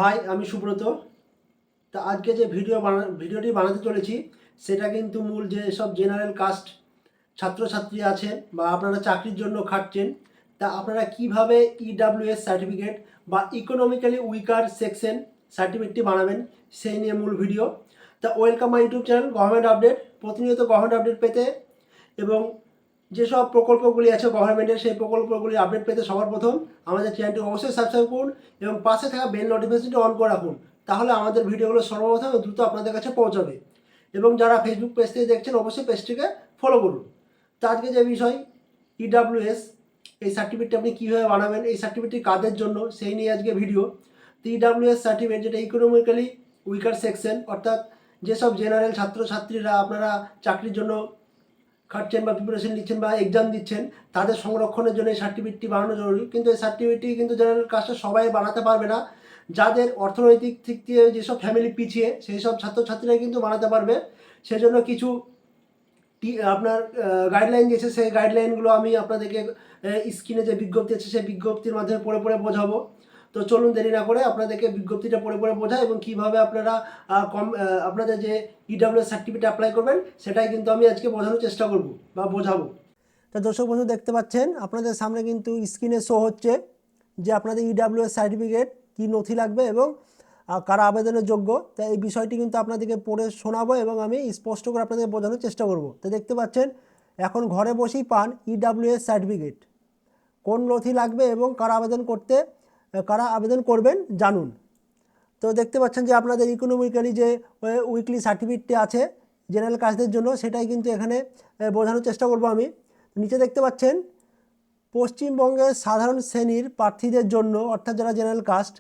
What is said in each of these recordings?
High, আমি সুব্রত। তা আজকে যে ভিডিওটি বানাতে চলেছি সেটা কিন্তু মূল যে সব জেনারেল কাস্ট ছাত্রছাত্রী আছেন বা আপনারা চাকরির জন্য খাটছেন, তা আপনারা কিভাবে ইডাব্লিউএস সার্টিফিকেট বা ইকোনমিক্যালি উইকার সেকশন সার্টিফিকেটটি বানাবেন সেই নিয়ে মূল ভিডিও। তা welcome my YouTube channel government update. প্রতিনিয়ত গভর্নমেন্ট আপডেট পেতে এবং যেসব প্রকল্পগুলি আছে গভর্নমেন্টের সেই প্রকল্পগুলি আপডেট পেতে সবার প্রথম আমাদের চ্যানেলটি অবশ্যই সাবস্ক্রাইব করুন এবং পাশে থাকা বেল নোটিফিকেশনটি অন করে রাখুন। তাহলে আমাদের ভিডিওগুলো সর্বপ্রথম এবং দ্রুত আপনাদের কাছে পৌঁছাবে। এবং যারা ফেসবুক পেজ থেকে দেখছেন অবশ্যই পেজটিকে ফলো করুন। তো আজকে যে বিষয় ইডাব্লিউএস এই সার্টিফিকেটটি আপনি কীভাবে বানাবেন, এই সার্টিফিকেটটি কাদের জন্য সেই নিয়ে আজকে ভিডিও। তো ইডাব্লিউএস সার্টিফিকেট যেটা ইকোনমিক্যালি উইকার সেকশন, অর্থাৎ যেসব জেনারেল ছাত্রছাত্রীরা আপনারা চাকরির জন্য খাটছেন বা প্রিপারেশন নিচ্ছেন বা এক্সাম দিচ্ছেন, তাদের সংরক্ষণের জন্য এই সার্টিফিকেটটি বানানো জরুরি। কিন্তু এই সার্টিফিকেটটি কিন্তু জেনারেল কাস্টে সবাই বানাতে পারবে না। যাদের অর্থনৈতিক দিক দিয়ে যেসব ফ্যামিলি পিছিয়ে সেই সব ছাত্রছাত্রীরা কিন্তু বানাতে পারবে। সেজন্য কিছু আপনার গাইডলাইন দিয়েছে, সেই গাইডলাইনগুলো আমি আপনাদেরকে স্ক্রিনে যে বিজ্ঞপ্তি আছে সেই বিজ্ঞপ্তির মাধ্যমে পড়ে পড়ে বোঝাবো। তো চলুন দেরি না করে আপনাদেরকে বিজ্ঞপ্তিটা পড়ে পড়ে বোঝাই এবং কীভাবে আপনারা আপনাদের যে ইডাব্লিউএস সার্টিফিকেট অ্যাপ্লাই করবেন সেটাই কিন্তু আমি আজকে বোঝানোর চেষ্টা করব বা বোঝাবো। তা দর্শক বন্ধু দেখতে পাচ্ছেন আপনাদের সামনে কিন্তু স্ক্রিনে শো হচ্ছে যে আপনাদের ইডাব্লিউএস সার্টিফিকেট কী নথি লাগবে এবং কারা আবেদনের যোগ্য। তা এই বিষয়টি কিন্তু আপনাদেরকে পড়ে শোনাবো এবং আমি স্পষ্ট করে আপনাদের বোঝানোর চেষ্টা করব। তো দেখতে পাচ্ছেন এখন ঘরে বসেই পান ইডাব্লিউএস সার্টিফিকেট। কোন নথি লাগবে এবং কারা আবেদন করবেন জানুন। তো দেখতে পাচ্ছেন যে আপনাদের ইকোনমিক্যালি যে উইকলি সার্টিফিকেটটি আছে জেনারেল কাস্টদের জন্য, সেটাই কিন্তু এখানে বোঝানোর চেষ্টা করব আমি। নিচে দেখতে পাচ্ছেন পশ্চিমবঙ্গের সাধারণ শ্রেণীর প্রার্থীদের জন্য, অর্থাৎ যারা জেনারেল কাস্ট,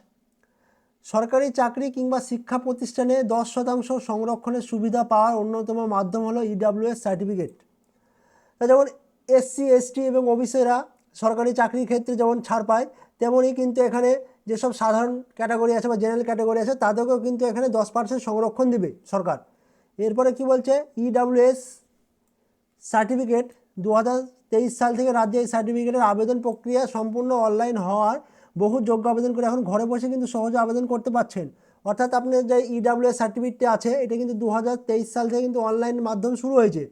সরকারি চাকরি কিংবা শিক্ষা প্রতিষ্ঠানে 10% সংরক্ষণের সুবিধা পাওয়ার অন্যতম মাধ্যম হলো ইডাব্লিউএস সার্টিফিকেট। যেমন এসসি এসটি এবং ওবিসিরা সরকারি চাকরির ক্ষেত্রে যেমন ছাড় পায়, তেমনই কিন্তু এখানে যেসব সাধারণ ক্যাটাগরি আছে বা জেনারেল ক্যাটাগরি আছে তাদেরকেও কিন্তু এখানে 10% সংরক্ষণ দেবে সরকার। এরপরে কি বলছে, ইডাব্লিউএস সার্টিফিকেট 2023 সাল থেকে রাজ্যে এই সার্টিফিকেটের আবেদন প্রক্রিয়া সম্পূর্ণ অনলাইন হওয়ার বহু যোগ্য আবেদন করে এখন ঘরে বসে কিন্তু সহজে আবেদন করতে পারছেন। অর্থাৎ আপনার যে ইডাব্লিউএস সার্টিফিকেটটি আছে এটা কিন্তু 2023 সাল থেকে কিন্তু অনলাইন মাধ্যম শুরু হয়েছে।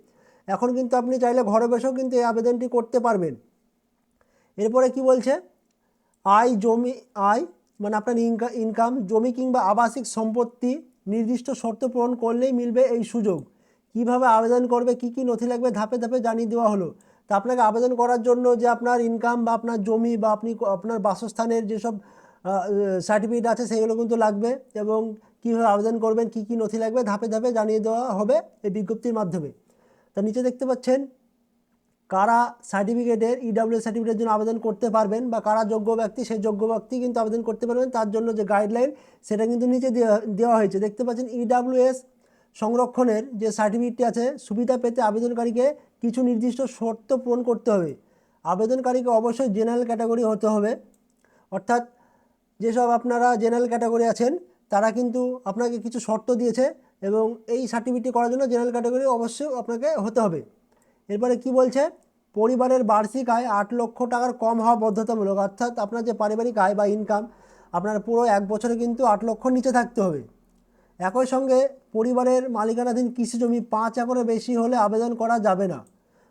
এখন কিন্তু আপনি চাইলে ঘরে বসেও কিন্তু এই আবেদনটি করতে পারবেন। এরপরে কি বলছে, আয় মানে আপনার ইনকাম, জমি কিংবা আবাসিক সম্পত্তি নির্দিষ্ট শর্ত পূরণ করলেই মিলবে এই সুযোগ। কিভাবে আবেদন করবে, কি কি নথি লাগবে ধাপে ধাপে জানিয়ে দেওয়া হলো। তা আপনাকে আবেদন করার জন্য যে আপনার ইনকাম বা আপনার জমি বা আপনার বাসস্থানের যেসব সার্টিফিকেট আছে সেগুলো কিন্তু লাগবে এবং কীভাবে আবেদন করবেন, কি কি নথি লাগবে ধাপে ধাপে জানিয়ে দেওয়া হবে এই বিজ্ঞপ্তির মাধ্যমে। তা নিচে দেখতে পাচ্ছেন কারা সার্টিফিকেটের ইডাব্লিউএস সার্টিফিকেটের জন্য আবেদন করতে পারবেন বা কারা যোগ্য ব্যক্তি, সেই যোগ্য ব্যক্তি কিন্তু আবেদন করতে পারবেন। তার জন্য যে গাইডলাইন সেটা কিন্তু নিচে দেওয়া হয়েছে। দেখতে পাচ্ছেন ইডাব্লিউএস সংরক্ষণের যে সার্টিফিকেটটি আছে সুবিধা পেতে আবেদনকারীকে কিছু নির্দিষ্ট শর্ত পূরণ করতে হবে। আবেদনকারীকে অবশ্যই জেনারেল ক্যাটাগরি হতে হবে, অর্থাৎ যেসব আপনারা জেনারেল ক্যাটাগরি আছেন তারা কিন্তু আপনাকে কিছু শর্ত দিয়েছে এবং এই সার্টিফিকেটটি করার জন্য জেনারেল ক্যাটাগরি অবশ্যই আপনাকে হতে হবে। এরপরে কি বলছে, পরিবারের বার্ষিক আয় 8 লক্ষ টাকার কম হওয়া বাধ্যতামূলক, অর্থাৎ আপনার যে পারিবারিক আয় বা ইনকাম আপনার পুরো 1 বছরে কিন্তু 8 লক্ষর নিচে থাকতে হবে। একই সঙ্গে পরিবারের মালিকানাধীন কৃষি জমি 5 একরের বেশি হলে আবেদন করা যাবে না।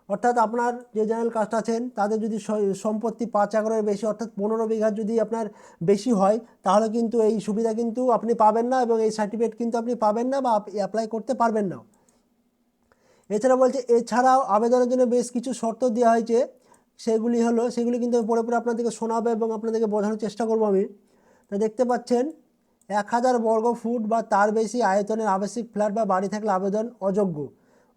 অর্থাৎ আপনার যে জেনারেল কাস্ট আছেন তাদের যদি সম্পত্তি 5 একরের বেশি অর্থাৎ 15 বিঘা যদি আপনার বেশি হয় তাহলে কিন্তু এই সুবিধা কিন্তু আপনি পাবেন না এবং এই সার্টিফিকেট কিন্তু আপনি পাবেন না বা অ্যাপ্লাই করতে পারবেন না। এছাড়াও আবেদনের জন্য বেশ কিছু শর্ত দেওয়া হয়েছে, সেগুলি কিন্তু পরে পরে আপনাদেরকে শোনাবে এবং আপনাদেরকে বোঝানোর চেষ্টা করব আমি। তা দেখতে পাচ্ছেন 1000 বর্গ ফুট বা তার বেশি আয়তনের আবাসিক ফ্ল্যাট বা বাড়ি থাকলে আবেদন অযোগ্য।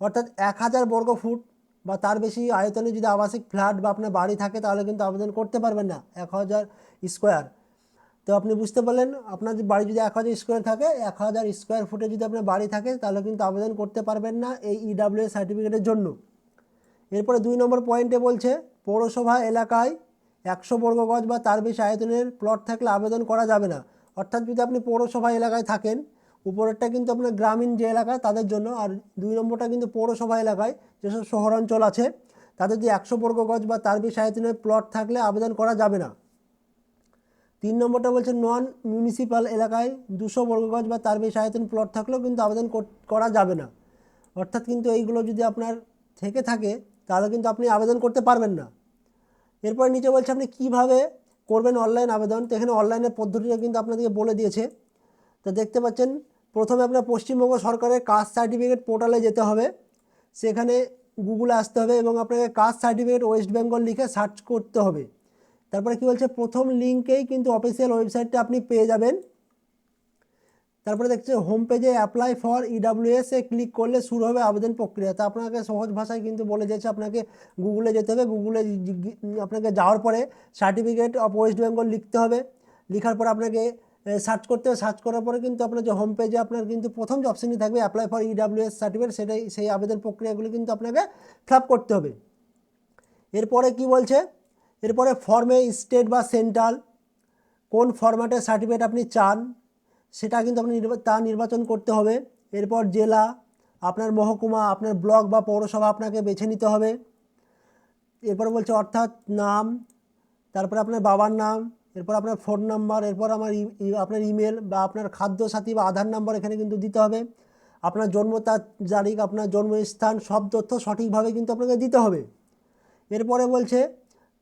অর্থাৎ 1000 বর্গ ফুট বা তার বেশি আয়তনে যদি আবাসিক ফ্ল্যাট বা আপনার বাড়ি থাকে তাহলে কিন্তু আবেদন করতে পারবেন না। 1000 স্কোয়ার, তো আপনি বুঝতে পারলেন আপনার বাড়ি যদি 1000 স্কোয়ার থাকে, 1000 স্কোয়ার ফুটে যদি আপনার বাড়ি থাকে তাহলে কিন্তু আবেদন করতে পারবেন না এই ইডাব্লিউএস সার্টিফিকেটের জন্য। এরপরে 2 নম্বর পয়েন্টে বলছে পৌরসভা এলাকায় 100 বর্গ গজ বা তার বেশি আয়তনের প্লট থাকলে আবেদন করা যাবে না। অর্থাৎ যদি আপনি পৌরসভা এলাকায় থাকেন, উপরেরটা কিন্তু আপনার গ্রামীণ যে এলাকা তাদের জন্য, আর 2 নম্বরটা কিন্তু পৌরসভা এলাকায় যেসব শহরাঞ্চল আছে তাদের যদি 100 বর্গ গজ বা তার বেশি আয়তনের প্লট থাকলে আবেদন করা যাবে না। 3 নম্বরটা বলছে নন মিউনিসিপ্যাল এলাকায় 200 বর্গগজ বা তার বেশি আয়তন প্লট থাকলেও কিন্তু আবেদন করা যাবে না। অর্থাৎ কিন্তু এইগুলো যদি আপনার থেকে থাকে তাহলে কিন্তু আপনি আবেদন করতে পারবেন না। এরপরে নিচে বলছে আপনি কিভাবে করবেন অনলাইন আবেদন। তো এখানে অনলাইনের পদ্ধতিটা কিন্তু আপনাদেরকে বলে দিয়েছে। তো দেখতে পাচ্ছেন প্রথমে আপনার পশ্চিমবঙ্গ সরকারের কাস্ট সার্টিফিকেট পোর্টালে যেতে হবে, সেখানে গুগলে আসতে হবে এবং আপনাকে কাস্ট সার্টিফিকেট ওয়েস্ট বেঙ্গল লিখে সার্চ করতে হবে। তারপরে কি বলছে প্রথম লিঙ্কেই কিন্তু অফিসিয়াল ওয়েবসাইটটা আপনি পেয়ে যাবেন। তারপরে দেখছে হোম পেজে apply for EWS A click করলে শুরু হবে আবেদন প্রক্রিয়া। তা আপনাকে সহজ ভাষায় কিন্তু বলে দিয়েছে আপনাকে গুগলে যেতে হবে। গুগলে আপনাকে যাওয়ার পরে সার্টিফিকেট অফ ওয়েস্ট বেঙ্গল লিখতে হবে, লেখার পর আপনাকে সার্চ করতে হবে। সার্চ করার পরে কিন্তু আপনার যে হোম পেজে আপনার কিন্তু প্রথম যে অপশানটি থাকবে অ্যাপ্লাই ফর ইডাব্লিউএস সার্টিফিকেট, সেই আবেদন প্রক্রিয়াগুলি কিন্তু আপনাকে ফিল আপ করতে হবে। এরপরে কি বলছে, এরপরে ফর্মে স্টেট বা সেন্ট্রাল কোন ফরম্যাটের সার্টিফিকেট আপনি চান সেটা কিন্তু আপনি তা নির্বাচন করতে হবে। এরপর জেলা, আপনার মহকুমা, আপনার ব্লক বা পৌরসভা আপনাকে বেছে নিতে হবে। এরপরে বলছে অর্থাৎ নাম, তারপরে আপনার বাবার নাম, এরপর আপনার ফোন নাম্বার, এরপর আপনার ইমেল বা আপনার খাদ্যসাথী বা আধার নাম্বার এখানে কিন্তু দিতে হবে। আপনার জন্ম তারিখ, আপনার জন্মস্থান সব তথ্য সঠিকভাবে কিন্তু আপনাকে দিতে হবে। এরপরে বলছে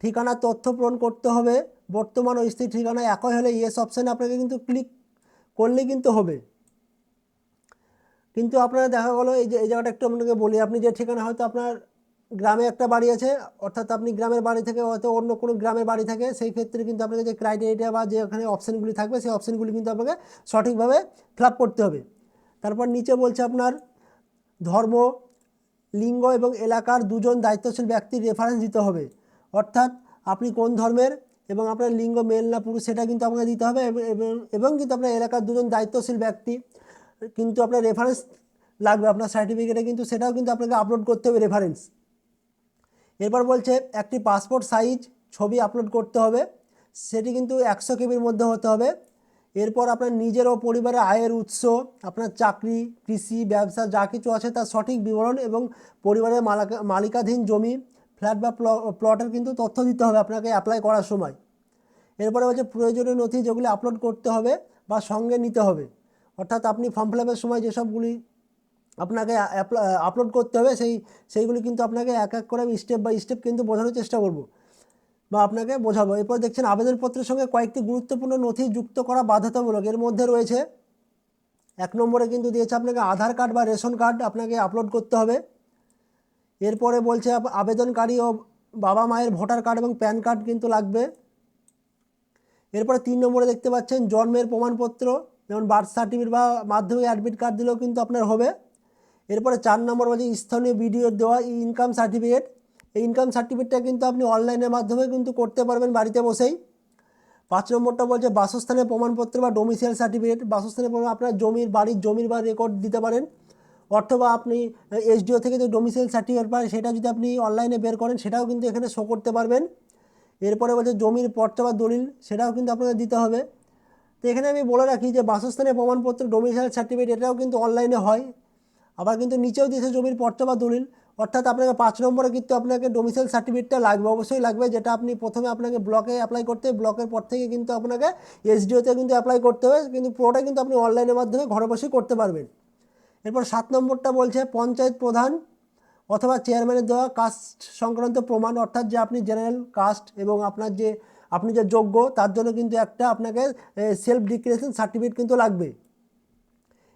ঠিকানার তথ্য পূরণ করতে হবে। বর্তমান ও স্থায়ী ঠিকানা একই হলে ইয়েস অপশানে আপনাকে কিন্তু ক্লিক করলে কিন্তু হবে। কিন্তু আপনারা দেখা গেলো এই জায়গাটা একটু আপনাকে বলি, আপনি যে ঠিকানা হয়তো আপনার গ্রামে একটা বাড়ি আছে, অর্থাৎ আপনি গ্রামের বাড়ি থেকে হয়তো অন্য কোনো গ্রামের বাড়ি থাকে, সেই ক্ষেত্রে কিন্তু আপনাকে যে ক্রাইটেরিয়া বা যে ওখানে অপশানগুলি থাকবে সেই অপশানগুলি কিন্তু আপনাকে সঠিকভাবে ফিল আপ করতে হবে। তারপর নিচে বলছে আপনার ধর্ম, লিঙ্গ এবং এলাকার 2 জন দায়িত্বশীল ব্যক্তির রেফারেন্স দিতে হবে। অর্থাৎ আপনি কোন ধর্মের এবং আপনার লিঙ্গ মেল না পুরুষ সেটা কিন্তু আপনাকে দিতে হবে এবং কিন্তু আপনার এলাকার 2 জন দায়িত্বশীল ব্যক্তি কিন্তু আপনার রেফারেন্স লাগবে আপনার সার্টিফিকেটে, কিন্তু সেটাও কিন্তু আপনাকে আপলোড করতে হবে রেফারেন্স। এরপর বলছে একটি পাসপোর্ট সাইজ ছবি আপলোড করতে হবে, সেটি কিন্তু 100 কেবির মধ্যে হতে হবে। এরপর আপনার নিজের ও পরিবারের আয়ের উৎস, আপনার চাকরি, কৃষি, ব্যবসা যা কিছু আছে তার সঠিক বিবরণ এবং পরিবারের মালিকাধীন জমি, ফ্ল্যাট বা প্লটের কিন্তু তথ্য দিতে হবে আপনাকে অ্যাপ্লাই করার সময়। এরপরে হচ্ছে প্রয়োজনীয় নথি যেগুলি আপলোড করতে হবে বা সঙ্গে নিতে হবে। অর্থাৎ আপনি ফর্ম ফিল আপের সময় যেসবগুলি আপনাকে আপলোড করতে হবে সেইগুলি কিন্তু আপনাকে এক এক করে আমি স্টেপ বাই স্টেপ কিন্তু বোঝানোর চেষ্টা করব বা আপনাকে বোঝাবো। এরপর দেখছেন আবেদনপত্রের সঙ্গে কয়েকটি গুরুত্বপূর্ণ নথি যুক্ত করা বাধ্যতামূলক। এর মধ্যে রয়েছে 1 নম্বরে কিন্তু দিয়েছে আপনাকে আধার কার্ড বা রেশন কার্ড আপনাকে আপলোড করতে হবে। এরপরে বলছে আবেদনকারী ও বাবা মায়ের ভোটার কার্ড এবং প্যান কার্ড কিন্তু লাগবে। এরপরে 3 নম্বরে দেখতে পাচ্ছেন জন্মের প্রমাণপত্র, যেমন বার্থ সার্টিফিকেট বা মাধ্যমিক অ্যাডমিট কার্ড দিলেও কিন্তু আপনার হবে। এরপরে 4 নম্বর বলছে স্থানীয় বিডিওর দেওয়া ইনকাম সার্টিফিকেট। এই ইনকাম সার্টিফিকেটটা কিন্তু আপনি অনলাইনের মাধ্যমে কিন্তু করতে পারবেন বাড়িতে বসেই। 5 নম্বরটা বলছে বাসস্থানের প্রমাণপত্র বা ডোমিসাইল সার্টিফিকেট। বাসস্থানের প্রমাণ আপনার জমির বা রেকর্ড দিতে পারেন, অথবা আপনি এসডিও থেকে যে ডোমিসাইল সার্টিফিকেট পান সেটা যদি আপনি অনলাইনে বের করেন সেটাও কিন্তু এখানে শো করতে পারবেন। এরপরে বলছে জমির পট্টা বা দলিল, সেটাও কিন্তু আপনাকে দিতে হবে। তো এখানে আমি বলে রাখি যে বাসস্থানের প্রমাণপত্র ডোমিসাইল সার্টিফিকেট এটাও কিন্তু অনলাইনে হয়। আবার কিন্তু নিচেও দিয়েছে জমির পট্টা বা দলিল। অর্থাৎ আপনাকে 5 নম্বরে কিন্তু আপনাকে ডোমিসাইল সার্টিফিকেটটা লাগবে, অবশ্যই লাগবে, যেটা আপনি প্রথমে আপনাকে ব্লকে অ্যাপ্লাই করতে হবে, ব্লকের পর থেকে কিন্তু আপনাকে এসডিওতে কিন্তু অ্যাপ্লাই করতে হবে, কিন্তু পুরোটা কিন্তু আপনি অনলাইনের মাধ্যমে ঘরে বসেই করতে পারবেন। এরপর 7 নম্বরটা বলছে পঞ্চায়েত প্রধান অথবা চেয়ারম্যানের দেওয়া কাস্ট সংক্রান্ত প্রমাণ, অর্থাৎ যে আপনি জেনারেল কাস্ট এবং আপনি যে যোগ্য তার জন্য কিন্তু একটা আপনাকে সেলফ ডিক্লারেশন সার্টিফিকেট কিন্তু লাগবে।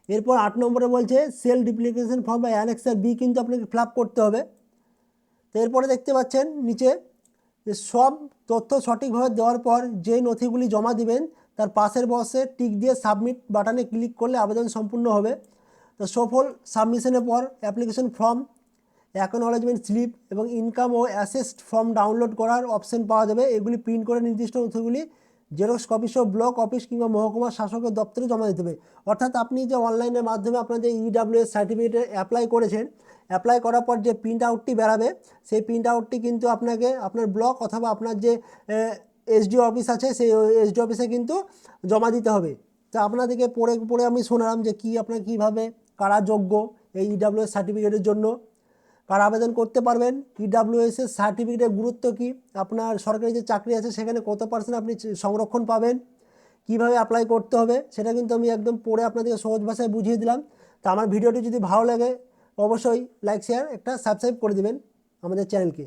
এরপর 8 নম্বরে বলছে সেলফ ডিক্লারেশন ফর্ম বা অ্যানেক্সার বি কিন্তু আপনাকে ফিল আপ করতে হবে। তো এরপরে দেখতে পাচ্ছেন নিচে যে সব তথ্য সঠিকভাবে দেওয়ার পর যে নথিগুলি জমা দিবেন তার পাশের বক্সে টিক দিয়ে সাবমিট বাটনে ক্লিক করলে আবেদন সম্পূর্ণ হবে। তো সফল সাবমিশনের পর অ্যাপ্লিকেশন ফর্ম, অ্যাকনলেজমেন্ট স্লিপ এবং ইনকাম ও অ্যাসেসড ফর্ম ডাউনলোড করার অপশন পাওয়া যাবে। এগুলি প্রিন্ট করে নির্দিষ্ট নথিগুলি জেরক্স কপি সহ ব্লক অফিস কিংবা মহকুমা শাসকের দপ্তরে জমা দিতে হবে। অর্থাৎ আপনি যে অনলাইনের মাধ্যমে আপনার যে ইডাব্লিউএস সার্টিফিকেটে অ্যাপ্লাই করেছেন, অ্যাপ্লাই করার পর যে প্রিন্ট আউটটি বেরাবে সেই প্রিন্ট আউটটি কিন্তু আপনাকে আপনার ব্লক অথবা আপনার যে এসডিও অফিস আছে সেই এসডিও অফিসে কিন্তু জমা দিতে হবে। তো আপনাদেরকে পড়ে আমি শোনালাম যে আপনার কীভাবে কারা যোগ্য এই ইডাব্লিউএস সার্টিফিকেটের জন্য, কারা আবেদন করতে পারবেন, ইডাব্লিউএসের সার্টিফিকেটের গুরুত্ব কী, আপনার সরকারি যে চাকরি আছে সেখানে কত % আপনি সংরক্ষণ পাবেন, কিভাবে অ্যাপ্লাই করতে হবে সেটা কিন্তু আমি একদম পড়ে আপনাদেরকে সহজ ভাষায় বুঝিয়ে দিলাম। তো আমার ভিডিওটি যদি ভালো লাগে অবশ্যই লাইক শেয়ার একটা সাবস্ক্রাইব করে দিবেন আমাদের চ্যানেলকে।